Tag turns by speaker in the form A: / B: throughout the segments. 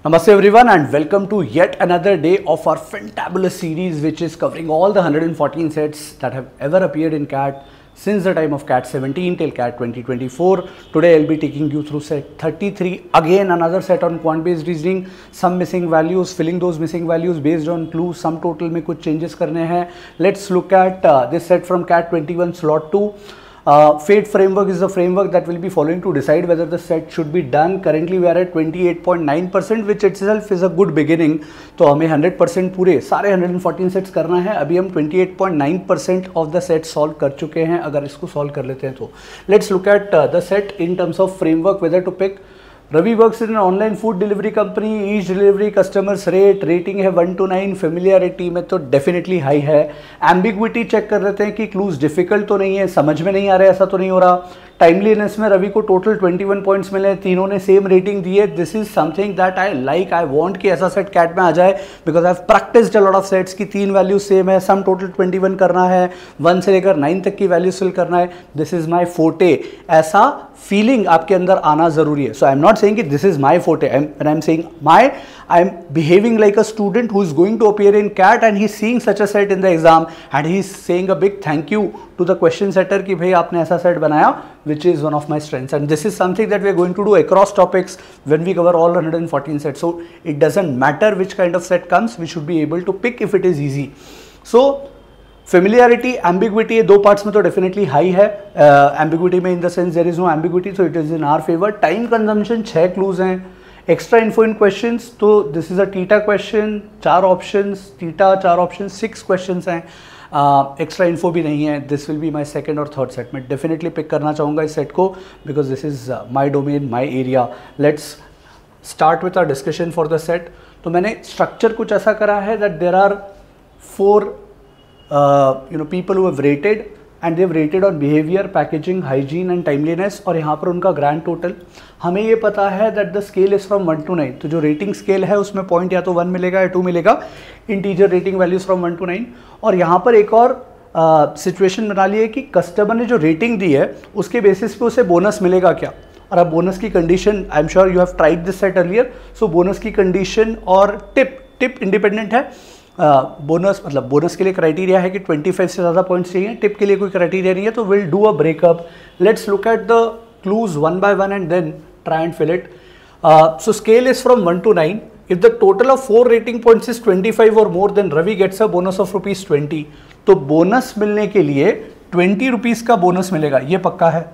A: Namaste everyone and welcome to yet another day of our fantabulous series which is covering all the 114 sets that have ever appeared in CAT since the time of CAT 17 till CAT 2024. Today I'll be taking you through set 33, again another set on quant based reasoning, some missing values, filling those missing values based on clues, sum total में कुछ changes करने हैं. Let's look at this set from CAT 21 slot 2. Fate framework is the framework that will be following to decide whether the set should be done. Currently we are at 28.9% which itself is a good beginning. तो हमें 100% पूरे सारे 114 sets करना है. अभी हम 28.9% of the set solve कर चुके हैं. अगर इसको सॉल्व कर लेते हैं तो let's look at the set in terms of framework whether to pick. Ravi works in an online food delivery company. Each delivery customers rate rating है 1 to 9. Familiarity में तो definitely high है. Ambiguity चेक कर लेते हैं कि clues difficult तो नहीं है, समझ में नहीं आ रहा है, ऐसा तो नहीं हो रहा. टाइमलीनेस में रवि को टोटल 21 पॉइंट्स मिले, तीनों ने सेम रेटिंग दी है. This is something that I like. I want कि ऐसा सेट कैट में आ जाए because I have practised a lot of sets की 3 वैल्यूज सेम है, सम टोटल 21 करना है, 1 से लेकर 9 तक की वैल्यूज फिल करना है. दिस इज माई फोटे. ऐसा फीलिंग आपके अंदर आना जरूरी है. सो आई एम नॉट सेइंग कि दिस इज माई फोटे. आई am saying I am behaving like a student who is going to appear in CAT and he is seeing such a set in the exam and he is saying a big thank you to the question setter कि भाई आपने ऐसा set बनाया which is one of my strengths. And this is something that we are going to do across topics when we cover all 114 sets. So it doesn't matter which kind of set comes, we should be able to pick if it is easy. So familiarity, ambiguity, दो parts में तो definitely high है. Ambiguity में in the sense there is no ambiguity, so it is in our favor. Time consumption 6 clues हैं. Extra info in questions, तो this is a TITA question, 4 options, TITA 4 option, 6 questions हैं. Extra info भी नहीं है. This will be my second और third set. मैं definitely pick करना चाहूँगा इस सेट को because this is my domain, my area. Let's start with our discussion for the set. तो मैंने स्ट्रक्चर कुछ ऐसा करा है that there are 4 people who have rated and they have rated on behaviour, packaging, hygiene and timeliness. और यहाँ पर उनका ग्रैंड टोटल हमें ये पता है that the scale is from 1 to 9. तो जो रेटिंग स्केल है उसमें पॉइंट या तो 1 मिलेगा या 2 मिलेगा. Integer rating values from 1 to 9. और यहाँ पर एक और सिचुएशन बना ली है कि कस्टमर ने जो रेटिंग दी है उसके बेसिस पे उसे बोनस मिलेगा क्या. और अब बोनस की condition, I am sure you have tried this set earlier. So bonus की कंडीशन और टिप इंडिपेंडेंट है. बोनस मतलब बोनस के लिए क्राइटेरिया है कि 25 से ज़्यादा पॉइंट्स चाहिए. टिप के लिए कोई क्राइटेरिया नहीं है. तो will do a breakup. Let's look at the clues one by one and then try and fill it. So scale is from 1 to 9. If the total of 4 rating points is 25 or more, then Ravi gets a bonus of rupees 20. तो bonus मिलने के लिए 20 rupees का bonus मिलेगा, ये पक्का है.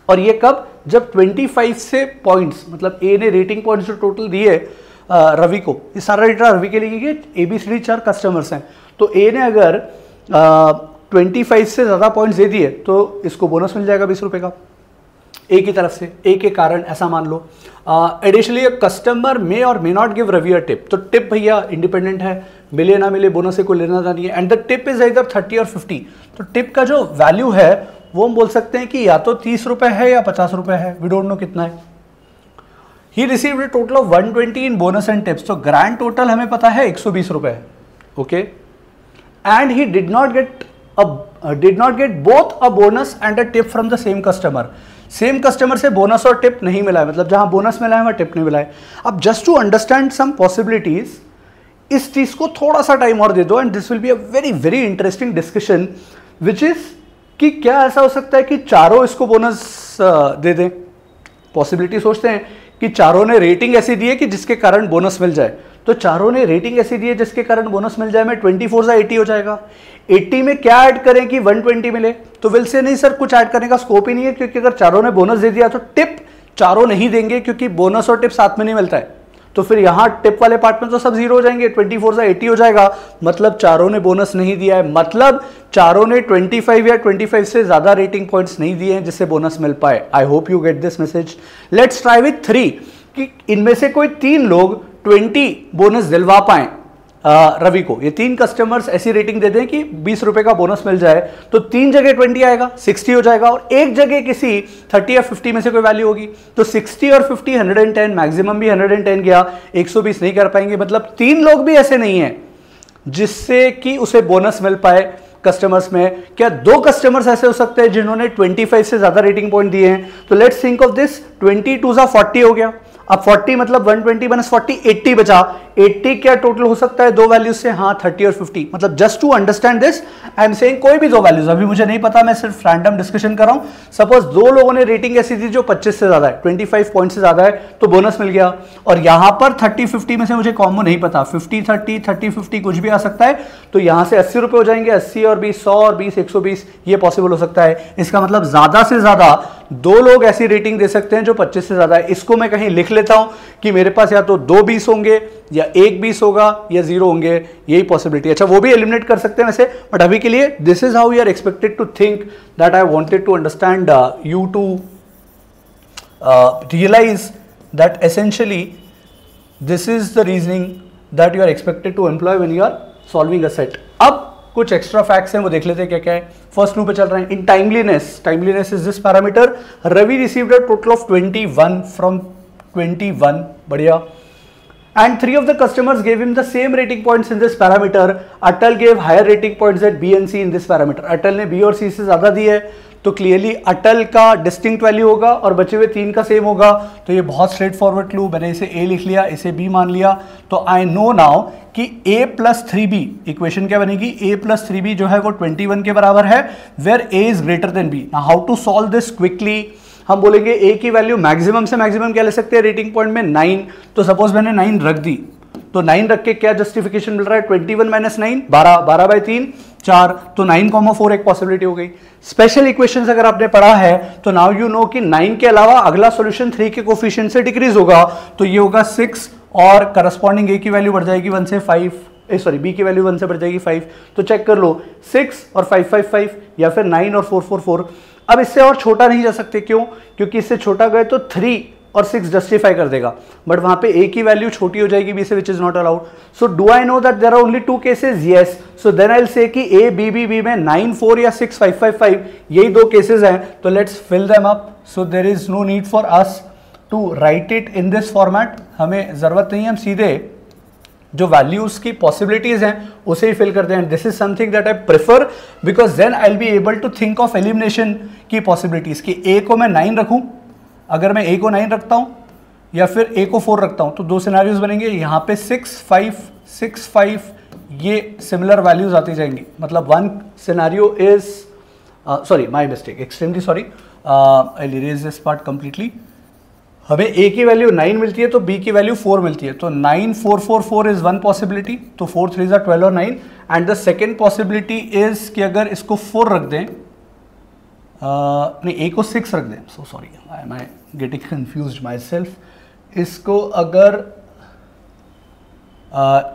A: और ये कब? जब 25 से पॉइंट्स, मतलब ए ने रेटिंग पॉइंट्स जो टोटल दिए रवि को, ये सारा डेटा रवि के लिए ABCD 4 कस्टमर्स हैं. तो ए ने अगर 25 से ज़्यादा पॉइंट्स दे दिए तो इसको बोनस मिल जाएगा 20 रुपये का ए की तरफ से, ए के कारण, ऐसा मान लो. Additionally customer may or may not give Ravi a tip. तो टिप भैया इंडिपेंडेंट है, मिले ना मिले बोनस से कोई लेना नहीं है. एंड द टिप इज इधर 30 और 50. तो टिप का जो वैल्यू है वो हम बोल सकते हैं कि या तो 30 रुपये है या 50 रुपये है. वी डोंट नो कितना है. He received a total of 120 in bonus and tips. तो ग्रैंड टोटल हमें पता है 120 रुपये है. Okay. And he did not get both a bonus and a tip from the same customer. Same customer से bonus और टिप नहीं मिला है, मतलब जहां बोनस मिला है वहां टिप नहीं मिला है. अब just to understand some possibilities, इस चीज को थोड़ा सा टाइम और दे दो and this will be a very very interesting discussion which is कि क्या ऐसा हो सकता है कि चारों इसको बोनस दे दें. पॉसिबिलिटी सोचते हैं कि चारों ने रेटिंग ऐसी दी है कि जिसके कारण बोनस मिल जाए. तो चारों ने रेटिंग ऐसी दी है जिसके कारण बोनस मिल जाए. में 24 से 80 हो जाएगा. 80 में क्या ऐड करें कि 120 मिले. तो विल से नहीं सर, कुछ ऐड करने का स्कोप ही नहीं है क्योंकि अगर चारों ने बोनस दे दिया तो टिप चारों नहीं देंगे क्योंकि बोनस और टिप साथ में नहीं मिलता है. तो फिर यहाँ टिप वाले पार्ट में तो सब 0 हो जाएंगे. 24 से 80 हो जाएगा, मतलब चारों ने बोनस नहीं दिया है, मतलब चारों ने 25 या 25 से ज्यादा रेटिंग पॉइंट्स नहीं दिए हैं जिससे बोनस मिल पाए. I hope you get this message. Let's try with 3 कि इनमें से कोई 3 लोग 20 बोनस दिलवा पाए रवि को. ये 3 कस्टमर्स ऐसी रेटिंग दे दें कि 20 रुपए का बोनस मिल जाए. तो 3 जगह 20 आएगा, 60 हो जाएगा. और एक जगह किसी 30 या 50 में से कोई वैल्यू होगी. तो 60 और 50 110, मैक्सिमम भी 110 गया. 120 नहीं कर पाएंगे. मतलब 3 लोग भी ऐसे नहीं है जिससे कि उसे बोनस मिल पाए कस्टमर्स में. क्या 2 कस्टमर्स ऐसे हो सकते हैं जिन्होंने 25 से ज्यादा रेटिंग पॉइंट दिए हैं. तो लेट्स थिंक ऑफ दिस. 22 40 हो गया. अब 40 मतलब 120 माइनस 40 80 बचा। 80 क्या टोटल हो सकता है दो वैल्यूज से? हाँ 30 और 50। मतलब just to understand this I am saying कोई भी दो वैल्यूज, अभी मुझे नहीं पता, मैं सिर्फ रैंडम डिस्कशन कर रहा हूं। सपोज दो लोगों ने रेटिंग ऐसी दी जो 25 से ज्यादा है, 25 पॉइंट से ज्यादा है, तो बोनस मिल गया। और यहां पर 30 50 में से मुझे कॉम्बो नहीं पता, 50 30 30 50 कुछ भी आ सकता है, तो यहां से 80 रुपए हो जाएंगे। 80 और 20 100 और 20 120 ये पॉसिबल हो सकता है। इसका मतलब ज्यादा से ज्यादा दो लोग ऐसी रेटिंग दे सकते हैं जो 25 से ज्यादा है। इसको मैं कहीं लिख लेता हूं कि मेरे पास या तो दो 20 होंगे या एक 20 होगा या 0 होंगे, यही पॉसिबिलिटी। अच्छा वो भी एलिमिनेट कर सकते हैं वैसे, बट अभी के लिए this is how you are expected to think, that I wanted to understand you to realize that essentially this is the reasoning that you are expected to employ when you are solving a set. अब कुछ extra facts हैं वो देख लेते हैं क्या क्या है। फर्स्ट लूप पे चल रहे हैं। In timeliness is this parameter, Ravi received a total of 21 from 21, बढ़िया, and 3 of the customers gave him the same rating points in this parameter. Atal gave higher rating points at B and C in this parameter. अटल ने B और C से ज्यादा दी है, तो clearly अटल का distinct value होगा और बचे हुए 3 का सेम होगा। तो ये बहुत स्ट्रेट फॉरवर्ड क्लू, मैंने इसे A लिख लिया, इसे B मान लिया। तो आई नो नाउ कि A प्लस 3B इक्वेशन क्या बनेगी? A प्लस 3B जो है वो 21 के बराबर है, where A is greater than B। Now how to solve this quickly? हम बोलेंगे A की वैल्यू मैक्सिमम से मैक्सिमम क्या ले सकते हैं रेटिंग पॉइंट में? 9। तो सपोज मैंने 9 रख दी, तो 9 रख के क्या जस्टिफिकेशन मिल रहा है? 21 माइनस 9 12, 12 बाई 3 4, तो 9,4 एक पॉसिबिलिटी हो गई। स्पेशल इक्वेशंस अगर आपने पढ़ा है तो नाउ यू नो कि 9 के अलावा अगला सॉल्यूशन 3 के कोफिशिएंट से डिक्रीज होगा, तो ये होगा 6 और करस्पॉन्डिंग A की वैल्यू बढ़ जाएगी 1 से 5, सॉरी B की वैल्यू 1 से बढ़ जाएगी 5। तो चेक कर लो 6 और 5 5 5 या फिर 9 और 4 4 4। अब इससे और छोटा नहीं जा सकते, क्यों? क्योंकि इससे छोटा गए तो 3 और 6 जस्टिफाई कर देगा, बट वहां पे A की वैल्यू छोटी हो जाएगी B से, which is not allowed. So do I know that there are only 2 cases? Yes. So then I will say कि A B B B में 9 4 या 6 5 5 5 यही दो केसेस हैं, तो let's fill them up. So there is no need for us to write it in this format, हमें जरूरत नहीं है, हम सीधे जो वैल्यूज की पॉसिबिलिटीज हैं उसे ही फिल करते हैं। This is something that I prefer because then I will be able to think of elimination की पॉसिबिलिटीज कि A को मैं 9 रखूं, अगर मैं A को 9 रखता हूं या फिर A को 4 रखता हूं तो दो सिनेरियोज बनेंगे। यहाँ पे 6 5 6 5 ये सिमिलर वैल्यूज आती जाएंगी। मतलब one scenario is sorry my mistake, extremely sorry, I will erase this part completely. हमें A की वैल्यू 9 मिलती है तो B की वैल्यू 4 मिलती है, तो 9 4 4 4 इज वन पॉसिबिलिटी, तो 4 3 12 और 9। And the second possibility is कि अगर इसको 4 रख दें, नहीं A को 6 रख दें, so sorry I am getting confused myself. इसको अगर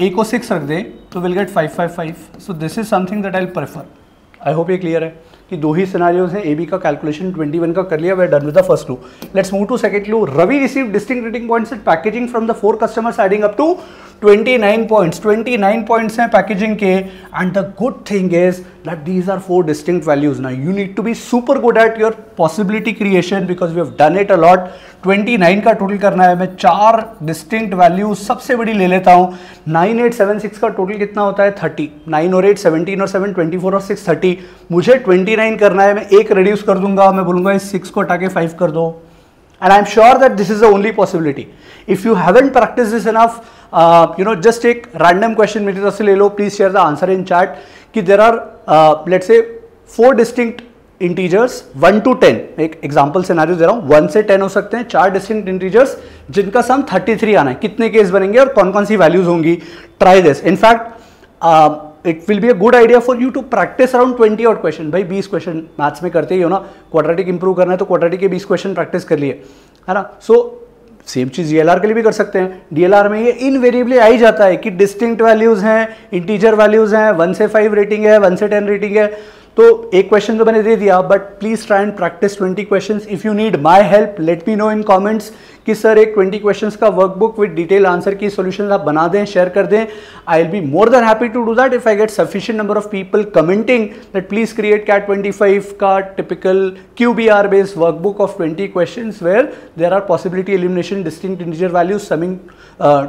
A: A को 6 रख दें तो will get 5 5 5। So this is something that I will prefer. I hope ये क्लियर है कि दो ही सिनेरियोज हैं। AB का कैलकुलेशन 21 का कर लिया, we are done with the first clue. Let's move to second clue. Ravi received distinct rating points at packaging from the 4 customers adding up to 29 points. 29 points हैं पैकेजिंग के, and the good thing is that these are 4 distinct values. Now you need to be super good at your possibility creation because we have done it a lot. 29 का total करना है, मैं 4 distinct values सबसे बड़ी ले लेता हूं। 9 8 7 6 का टोटल कितना होता है? 30। 9 और 8 17 और 7 24 और 6 30। मुझे 29 करना है, मैं एक रिड्यूस कर दूंगा, मैं बोलूंगा इस 6 को हटा के 5 कर दो, and I am sure that this is the only possibility. If you haven't practice this enough, you know, just एक रैंडम क्वेश्चन मेरी तरफ से ले लो, please share the answer in chat कि there are let's say 4 distinct integers 1 to 10, एक example scenario दे रहा हूं, 1 से 10 हो सकते हैं, 4 डिस्टिंक्ट इंटीजर्स जिनका सम 33 आना है। कितने केस बनेंगे और कौन कौन सी वैल्यूज होंगी? Try this. In fact it will be a good idea for you to practice around 20 out question. भाई 20 क्वेश्चन मैथ्स में करते ही हो ना, क्वाड्रेटिक इंप्रूव करना है तो क्वाड्रेटिक के 20 क्वेश्चन प्रैक्टिस कर लिए, है ना। सो सेम चीज DLR के लिए भी कर सकते हैं। DLR में ये इनवेरिएबली आ ही जाता है कि डिस्टिंक्ट वैल्यूज हैं, इंटीजर वैल्यूज हैं, 1 से 5 रेटिंग है, 1 से 10 रेटिंग है। तो एक क्वेश्चन तो मैंने दे दिया, but please try and practice 20 questions. If you need my help let me know in comments कि सर एक 20 क्वेश्चंस का वर्कबुक विद डिटेल आंसर की सॉल्यूशंस आप बना दें, शेयर कर दें। I will be more than happy to do that if I get sufficient number of people commenting that please create CAT 25 का typical QBR based workbook of 20 questions where there are possibility elimination distinct integer values summing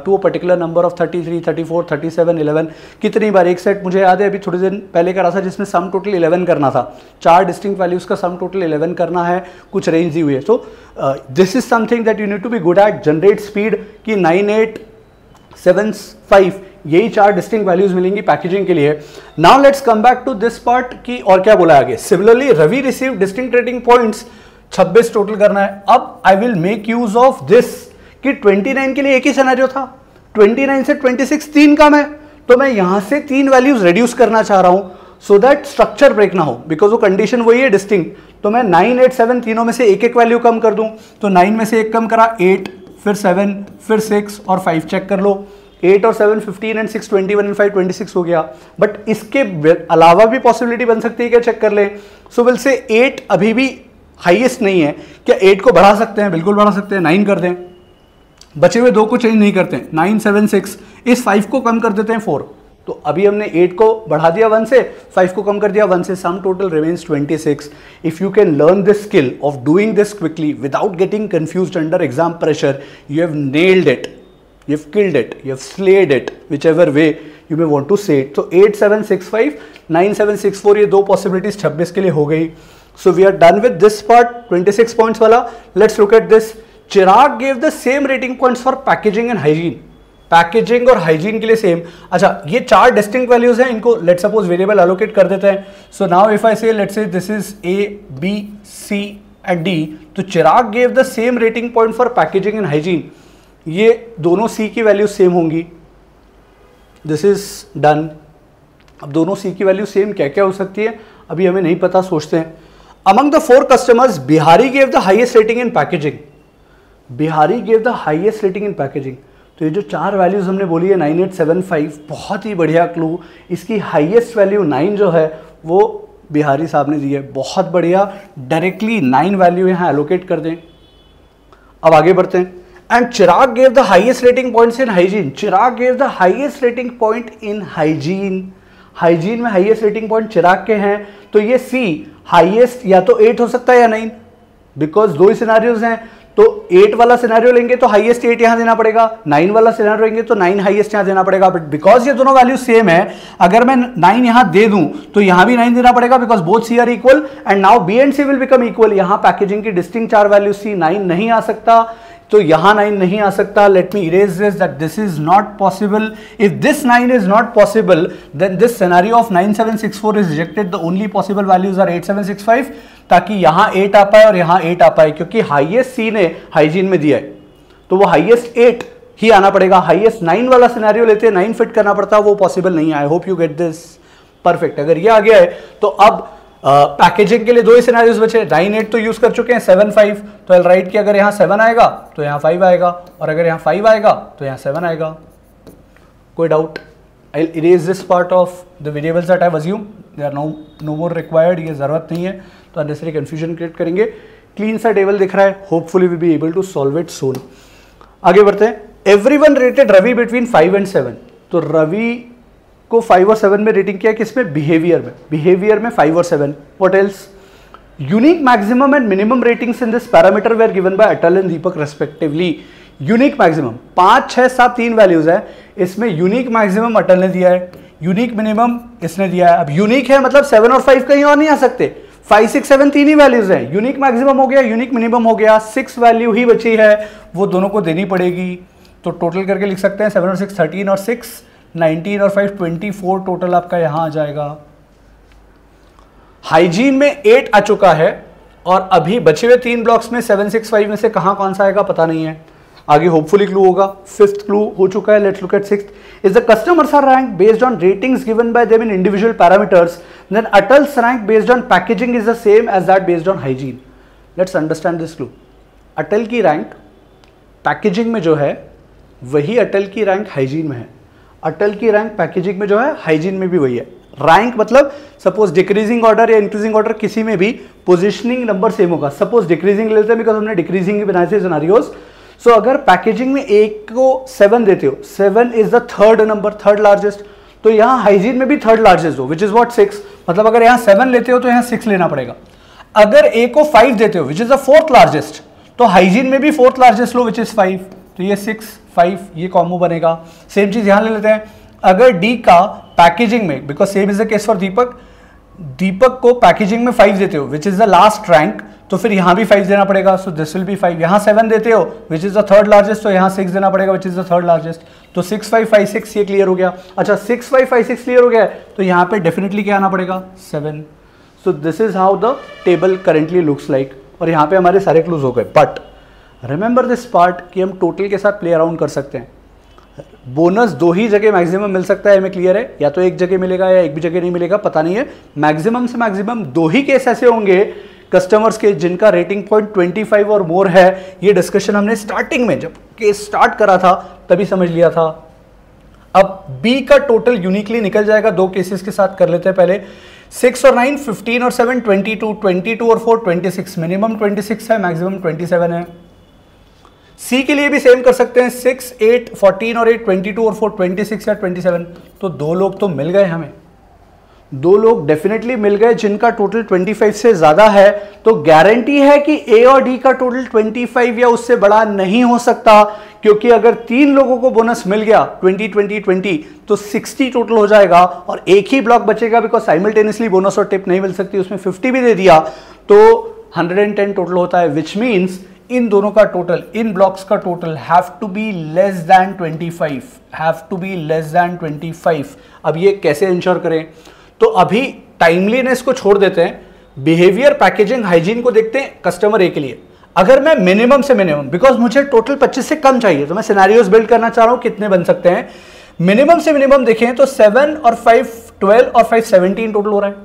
A: to a particular number of 33 34 37 11। कितनी बार एक set मुझे याद है अभी थोड़ी दिन पहले करा था जिसमें सम टोटल 11 करना था, 4 डिस्टिंक्ट वैल्यूज का सम टोटल 11 करना है, कुछ रेंज दी हुई है। So this is something that you need to to be good at generate speed की 9875, यही 4 डिस्टिंक्ट वैल्यूज मिलेंगी पैकेजिंग के लिए। Now let's come back to this part की और क्या बोला आगे। Similarly Ravi receive distinct rating points 26 total करना है। अब I will make use of this कि 29 के लिए एक ही सिनेरियो था, 29 से 26 3 कम है, तो मैं यहां से 3 वैल्यूज रिड्यूस करना चाह रहा हूं सो दैट स्ट्रक्चर ब्रेक ना हो, बिकॉज वो कंडीशन वही है डिस्टिंक्ट। तो मैं 9, 8, 7 तीनों में से एक एक वैल्यू कम कर दूं, तो 9 में से एक कम करा 8, फिर 7, फिर 6 और 5 चेक कर लो। 8 और 7 15 एंड 6 21 एंड 5 26 हो गया। बट इसके अलावा भी पॉसिबिलिटी बन सकती है क्या, चेक कर ले। सो विल से 8 अभी भी हाईएस्ट नहीं है, क्या 8 को बढ़ा सकते हैं, बिल्कुल बढ़ा सकते हैं, 9 कर दें, बचे हुए 2 को चेंज नहीं करते हैं, 9 7 6, इस 5 को कम कर देते हैं 4। तो अभी हमने 8 को बढ़ा दिया 1 से, 5 को कम कर दिया 1 से, sum total remains 26। If you can learn this skill of doing this quickly without getting confused under exam pressure, you have nailed it, you have killed it, you have slayed it, whichever way you may want to say it. So 8 7 6 5 9 7 6 4 ये 2 possibilities 26 के लिए हो गई। So we are done with this part 26 points वाला। Let's look at this. Chirag gave the same rating points for packaging and hygiene. Packaging और hygiene के लिए same. अच्छा, ये 4 डिस्टिंक्ट वैल्यूज हैं, इनको लेट्स सपोज वेरिएबल एलोकेट कर देते हैं। सो नाउ इफ आई से let's say this is A, B, C and D, तो चिराग gave the same rating point for packaging and hygiene। ये दोनों C की वैल्यू सेम होंगी। This is done. अब दोनों C की वैल्यू सेम क्या क्या हो सकती है अभी हमें नहीं पता, सोचते हैं। Among the 4 customers Bihari gave the highest rating in packaging. Bihari gave the highest rating in packaging. तो ये जो 4 वैल्यूज हमने बोली है 9875, बहुत ही बढ़िया क्लू। इसकी हाईएस्ट वैल्यू 9 जो है वो बिहारी साहब ने दी है, बहुत बढ़िया। डायरेक्टली 9 वैल्यू यहाँ एलोकेट कर दें। अब आगे बढ़ते हैं। And Chirag gave the highest rating points in hygiene. Chirag gave the highest rating point in hygiene. Hygiene में highest rating point चिराग के हैं, तो ये C highest या तो 8 हो सकता है या 9, बिकॉज 2 ही सिनेरियोज हैं। तो 8 वाला सिनेरियो लेंगे तो हाईएस्ट 8 यहां देना पड़ेगा, 9 वाला सिनेरियो लेंगे तो 9 हाईएस्ट यहां देना पड़ेगा। बट बिकॉज ये दोनों वैल्यू सेम है, अगर मैं 9 यहां दे दूं तो यहां भी 9 देना पड़ेगा, because both C are equal and now B and C will become equal. यहां पैकेजिंग की डिस्टिंक्ट 4 वैल्यू C 9 नहीं आ सकता, तो यहां 9 नहीं आ सकता। Let me erase this, that this is not possible. If this 9 is not possible then this scenario of 9764 is rejected. The only possible values are 8765, ताकि यहां 8 आ पाए और यहां 8 आ पाए, क्योंकि हाईएस्ट C ने हाइजीन में दिया है तो वो हाईएस्ट 8 ही आना पड़ेगा। हाईएस्ट 9 वाला सिनेरियो लेते 9 फिट करना पड़ता, वो पॉसिबल नहीं है। I hope you get this perfect. अगर ये आ गया है तो अब पैकेजिंग के लिए 2 ही सिनेरियोज बचे। 9 8 तो यूज कर चुके हैं, 7 5, तो आई राइट कि अगर यहाँ 7 आएगा तो यहाँ 5 आएगा, और अगर यहाँ 5 आएगा तो यहाँ 7 आएगा। कोई doubt? I erase this part of the variables that I assume they are no more required. ये जरूरत नहीं है तो अननेसेसरी कंफ्यूजन क्रिएट करेंगे। क्लीन सा टेबल दिख रहा है, hopefully we be able to solve it soon. आगे बढ़ते हैं। Everyone rated Ravi between 5 and 7। तो रवि को 5 और 7 में रेटिंग किया, किसमें? बिहेवियर में। बिहेवियर में 5 और 7। What else? Unique maximum and minimum ratings in this parameter were given by Atal and Deepak respectively. Unique maximum 5 6 7 3 values है, इसमें यूनिक मैक्सिमम अटल ने दिया है, यूनिक मिनिमम इसने दिया है। अब यूनिक है मतलब 7 और 5 कहीं और नहीं आ सकते। 5 6 7 3 ही वैल्यूज है। यूनिक मैक्सिमम हो गया, यूनिक मिनिमम हो गया, 6 वैल्यू ही बची है, वो दोनों को देनी पड़ेगी। तो टोटल करके लिख सकते हैं 7 और 6 13 और 6 19 और 5 24 टोटल आपका यहां आ जाएगा। हाइजीन में 8 आ चुका है और अभी बचे हुए 3 ब्लॉक्स में 7 6 5 में से कहां कौन सा आएगा पता नहीं है। आगे होपफुली क्लू होगा। 5th क्लू हो चुका है। Let's look at 6th। Is the customers are rank based on ratings given by them in individual parameters, then Atal's rank based on packaging is the same as that based on hygiene. Let's understand this clue. Atal की rank packaging में जो है वही अटल की rank hygiene में है। अटल की rank packaging में जो है हाइजीन में भी वही है। रैंक मतलब सपोज डिक्रीजिंग ऑर्डर या इंक्रीजिंग ऑर्डर किसी में भी पोजीशनिंग नंबर सेम होगा। सपोज डिक्रीजिंग लेते हैं बिकॉज हमने डिक्रीजिंग बनाए थे सिनेरियोज। सो अगर पैकेजिंग में एक को 7 देते हो, 7 is the third number, third largest, तो यहाँ हाइजीन में भी थर्ड लार्जेस्ट हो, विच इज व्हाट 6। मतलब अगर यहाँ 7 लेते हो तो यहाँ 6 लेना पड़ेगा। अगर ए को 5 देते हो which is the fourth largest, तो हाइजीन में भी fourth largest low which is 5। तो ये 6 5 ये कॉम्बो बनेगा। सेम चीज यहां ले लेते हैं। अगर डी का पैकेजिंग में, because same is the case for Deepak, Deepak को पैकेजिंग में 5 देते हो which is the last rank, तो फिर यहाँ भी 5 देना पड़ेगा, सो दिस विल बी 5। यहाँ 7 देते हो which is the third largest, तो यहाँ 6 देना पड़ेगा विच इज द थर्ड लार्जेस्ट। तो 6 5 5 6 ये क्लियर हो गया। अच्छा 6 5 5 6 क्लियर हो गया है, तो यहाँ पे डेफिनेटली क्या आना पड़ेगा 7। सो this is how the table currently looks like. और यहाँ पे हमारे सारे क्लूज हो गए। बट रिमेंबर दिस पार्ट कि हम टोटल के साथ प्ले अराउंड कर सकते हैं। बोनस 2 ही जगह मैक्सिमम मिल सकता है, हमें क्लियर है, या तो एक जगह मिलेगा या एक भी जगह नहीं मिलेगा, पता नहीं है। मैक्सिमम से मैक्सिमम 2 ही केस ऐसे होंगे कस्टमर्स के जिनका रेटिंग पॉइंट 25 और मोर है। ये डिस्कशन हमने स्टार्टिंग में जब केस स्टार्ट करा था तभी समझ लिया था। अब बी का टोटल यूनिकली निकल जाएगा 2 केसेस के साथ। कर लेते हैं पहले 6 और 9 15 और 7 22 22 और 4 26। मिनिमम 26 है, मैक्सिमम 27 है। सी के लिए भी सेम कर सकते हैं 6 8 14 और 8 22 और 4 26 या 27। तो 2 लोग तो मिल गए हमें, 2 लोग डेफिनेटली मिल गए जिनका टोटल 25 से ज्यादा है। तो गारंटी है कि ए और डी का टोटल 25 या उससे बड़ा नहीं हो सकता, क्योंकि अगर 3 लोगों को बोनस मिल गया 20 20 20 तो 60 टोटल हो जाएगा और एक ही ब्लॉक बचेगा, बिकॉज साइमल्टेनियसली बोनस और टिप नहीं मिल सकती, उसमें 50 भी दे दिया तो 110 टोटल होता है। विच मीन्स इन दोनों का टोटल, इन ब्लॉक्स का total have to be less than 25, have to be less than 25। अब ये कैसे इंश्योर करें? तो अभी टाइमलीनेस को छोड़ देते हैं, बिहेवियर पैकेजिंग हाइजीन को देखते हैं कस्टमर ए के लिए। अगर मैं मिनिमम से मिनिमम, बिकॉज मुझे टोटल 25 से कम चाहिए, तो मैं सिनेरियोज बिल्ड करना चाह रहा हूं कितने बन सकते हैं। मिनिमम से मिनिमम देखें तो 7 और 5 12 और 5 17 टोटल हो रहा है।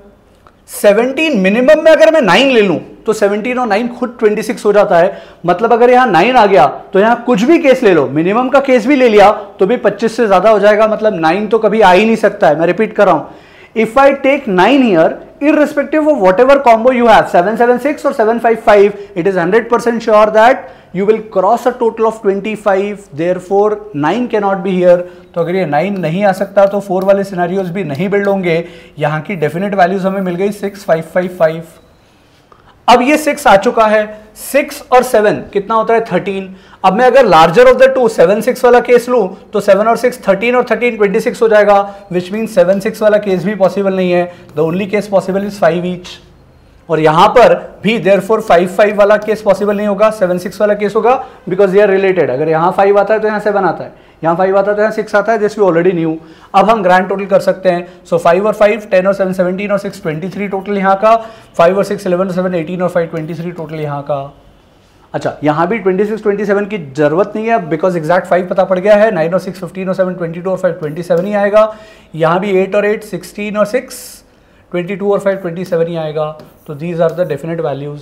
A: 17 मिनिमम में अगर मैं 9 ले लूं तो 17 और 9 खुद 26 हो जाता है। मतलब अगर यहां 9 आ गया तो यहां कुछ भी केस ले लो, मिनिमम का केस भी ले लिया तो भी 25 से ज्यादा हो जाएगा। मतलब 9 तो कभी आ ही नहीं सकता है। मैं रिपीट कर रहा हूं, if I take 9 here, irrespective of whatever combo you have, 776 or 755, it is 100% sure that you will cross a total of 25, therefore 9 cannot be here। तो अगर ये 9 नहीं आ सकता तो 4 वाले सिनेरियोज भी नहीं बिल्ड होंगे। यहाँ की डेफिनेट वैल्यूज हमें मिल गई 6 5 5 5। अब ये 6 आ चुका है, 6 और 7 कितना होता है 13। अब मैं अगर लार्जर ऑफ द टू 7 6 वाला केस लूं तो 7 और 6 13 और 13 26 हो जाएगा, विच मीन 7 6 वाला केस भी पॉसिबल नहीं है। The only case possible is 5 each. और यहां पर भी देयरफॉर 5 5 वाला केस पॉसिबल नहीं होगा, 7 6 वाला केस होगा, बिकॉज दे आर रिलेटेड। अगर यहां 5 आता है तो यहां 7 आता है, यहां 5 आता है तो यहां 6 आता है, दिस वी ऑलरेडी न्यू। अब हम ग्रैंड टोटल कर सकते हैं। सो 5 और 5 10 और 7 17 और 6 23 टोटल यहाँ का, 5 और 6 11 और 7 18 और 5 23 टोटल यहाँ का। अच्छा यहाँ भी 26 27 की जरूरत नहीं है बिकॉज एग्जैक्ट 5 पता पड़ गया है। 9 और 6 15 और 7 22 और 5 27 ही आएगा। यहाँ भी 8 और 8 16 और 6 22 और 5 27 ही आएगा। तो these are the definite values.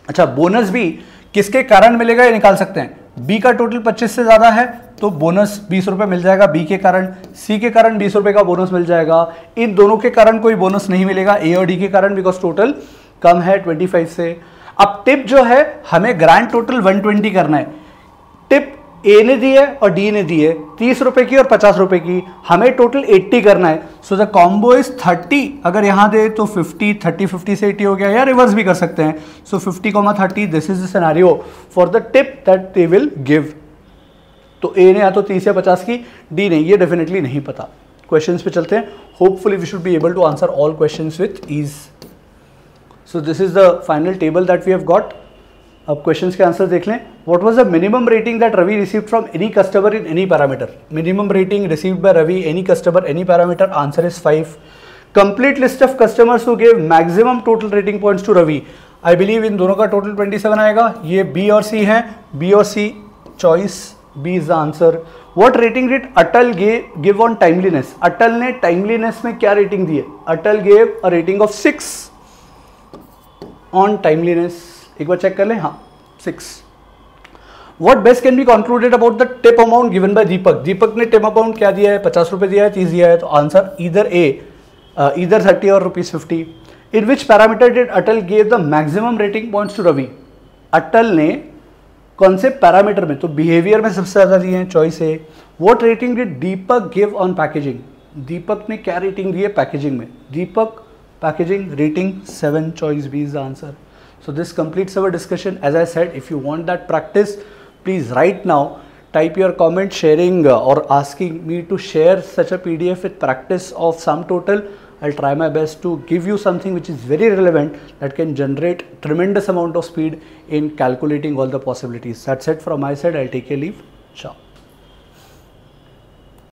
A: अच्छा बोनस भी किसके कारण मिलेगा ये निकाल सकते हैं। बी का टोटल 25 से ज्यादा है तो बोनस 20 रुपए मिल जाएगा बी के कारण। सी के कारण 20 रुपए का बोनस मिल जाएगा। इन दोनों के कारण कोई बोनस नहीं मिलेगा, ए और डी के कारण, बिकॉज टोटल कम है 25 से। अब टिप जो है हमें ग्रैंड टोटल 120 करना है। टिप ए ने दी है और डी ने दी है 30 रुपए की और 50 रुपए की, हमें टोटल 80 करना है। So the combo is 30। अगर यहां दे तो 50 30 50 से 80 हो गया, या रिवर्स भी कर सकते हैं। सो 50, 30 this is the scenario for the tip that they will give. तो ए ने या तो 30 या 50 की, डी ने ये डेफिनेटली नहीं पता। क्वेश्चंस पे चलते हैं। Hopefully we should be able to answer all questions with ease. So this is the final table that we have got. अब questions के आंसर देख लें। What was the minimum rating that Ravi received from any customer in any parameter? Minimum rating received by Ravi, any customer, any parameter. Answer is 5. Complete list of customers who gave maximum total rating points to Ravi. I believe इन दोनों का total 27 आएगा। ये B और C है, B और C choice, B is the answer. What rating did Atal give on timeliness? Atal ने timeliness में क्या rating दी है? Atal gave a rating of 6. On timeliness एक बार चेक कर लें। हाँ 6। What best can be concluded about the tip amount given by Deepak? Deepak ने टिप अमाउंट क्या दिया है? 50 रुपए दिया है, 30 दिया है। तो आंसर इधर ए, इधर 30 और ₹50। In which parameter did Atal give the maximum rating points to Ravi? Atal ने कौन से पैरामीटर में? तो बिहेवियर में सबसे ज्यादा दिए हैं, choice a. What rating did Deepak give on packaging? Deepak ने क्या रेटिंग दी है पैकेजिंग में? दीपक packaging rating 7, choice B is the answer. So this completes our discussion. As I said, if you want that practice, please right now type your comment sharing or asking me to share such a PDF with practice of sum total. I'll try my best to give you something which is very relevant that can generate tremendous amount of speed in calculating all the possibilities. That's it from my side. I'll take a leave. Ciao.